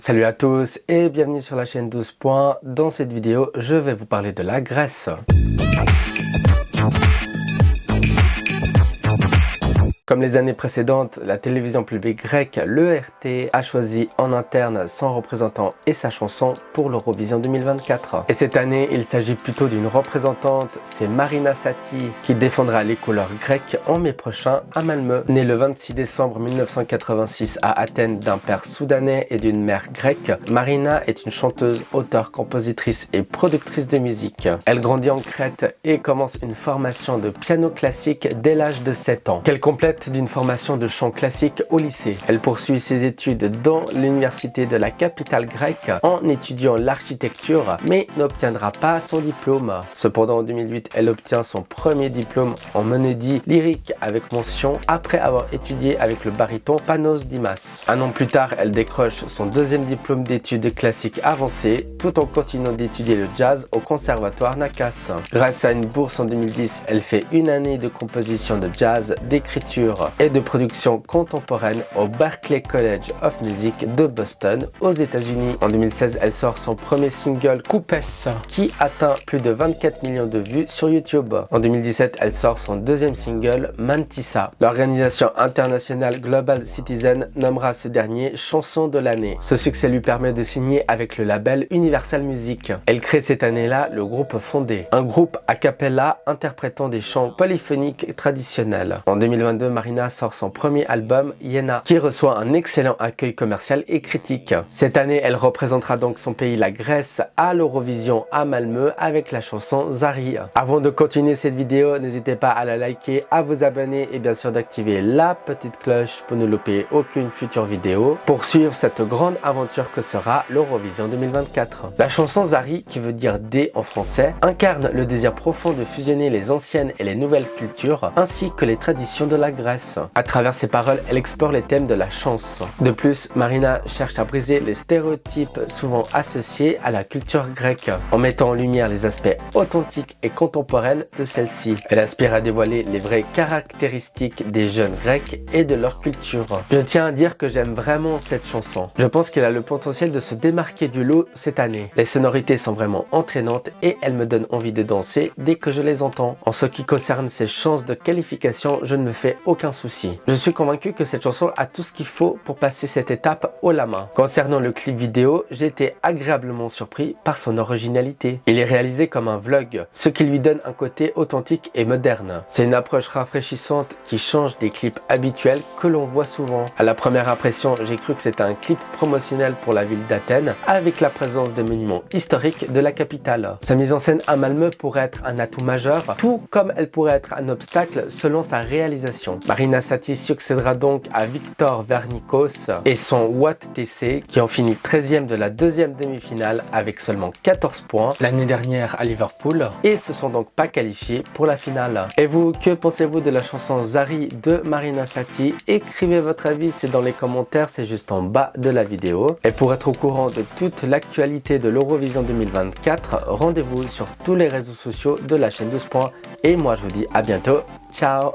Salut à tous et bienvenue sur la chaîne 12 points. Dans cette vidéo, je vais vous parler de la Grèce. Comme les années précédentes, la télévision publique grecque, l'ERT, a choisi en interne son représentant et sa chanson pour l'Eurovision 2024. Et cette année, il s'agit plutôt d'une représentante, c'est Marina Satti, qui défendra les couleurs grecques en mai prochain à Malmö. Née le 26 décembre 1986 à Athènes d'un père soudanais et d'une mère grecque, Marina est une chanteuse, auteure, compositrice et productrice de musique. Elle grandit en Crète et commence une formation de piano classique dès l'âge de 7 ans, qu'elle complète d'une formation de chant classique au lycée. Elle poursuit ses études dans l'université de la capitale grecque en étudiant l'architecture, mais n'obtiendra pas son diplôme. Cependant, en 2008, elle obtient son premier diplôme en mélodie lyrique avec mention après avoir étudié avec le baryton Panos Dimas. Un an plus tard, elle décroche son deuxième diplôme d'études classiques avancées tout en continuant d'étudier le jazz au conservatoire Nakas. Grâce à une bourse en 2010, elle fait une année de composition de jazz, d'écriture et de production contemporaine au Berklee College of Music de Boston aux États-Unis. En 2016, elle sort son premier single Coupes qui atteint plus de 24 millions de vues sur YouTube. En 2017, elle sort son deuxième single Mantissa. L'organisation internationale Global Citizen nommera ce dernier chanson de l'année. Ce succès lui permet de signer avec le label Universal Music. Elle crée cette année-là le groupe Fondé, un groupe a cappella interprétant des chants polyphoniques traditionnels. En 2022, Marina sort son premier album, Yena, qui reçoit un excellent accueil commercial et critique. Cette année, elle représentera donc son pays, la Grèce, à l'Eurovision à Malmö avec la chanson Zari. Avant de continuer cette vidéo, n'hésitez pas à la liker, à vous abonner et bien sûr d'activer la petite cloche pour ne louper aucune future vidéo pour suivre cette grande aventure que sera l'Eurovision 2024. La chanson Zari, qui veut dire dé en français, incarne le désir profond de fusionner les anciennes et les nouvelles cultures ainsi que les traditions de la Grèce. À travers ses paroles, elle explore les thèmes de la chance. De plus, Marina cherche à briser les stéréotypes souvent associés à la culture grecque, en mettant en lumière les aspects authentiques et contemporains de celle-ci. Elle aspire à dévoiler les vraies caractéristiques des jeunes grecs et de leur culture. Je tiens à dire que j'aime vraiment cette chanson. Je pense qu'elle a le potentiel de se démarquer du lot cette année. Les sonorités sont vraiment entraînantes et elles me donnent envie de danser dès que je les entends. En ce qui concerne ses chances de qualification, je ne me fais aucun souci. Je suis convaincu que cette chanson a tout ce qu'il faut pour passer cette étape haut la main. Concernant le clip vidéo, j'ai été agréablement surpris par son originalité. Il est réalisé comme un vlog, ce qui lui donne un côté authentique et moderne. C'est une approche rafraîchissante qui change des clips habituels que l'on voit souvent. À la première impression, j'ai cru que c'était un clip promotionnel pour la ville d'Athènes avec la présence des monuments historiques de la capitale. Sa mise en scène à Malmö pourrait être un atout majeur, tout comme elle pourrait être un obstacle selon sa réalisation. Marina Satti succédera donc à Victor Vernikos et son Watt TC qui ont fini 13e de la deuxième demi-finale avec seulement 14 points l'année dernière à Liverpool et se sont donc pas qualifiés pour la finale. Et vous, que pensez-vous de la chanson Zari de Marina Satti? Écrivez votre avis, c'est dans les commentaires, c'est juste en bas de la vidéo. Et pour être au courant de toute l'actualité de l'Eurovision 2024, rendez-vous sur tous les réseaux sociaux de la chaîne 12 points et moi je vous dis à bientôt, ciao.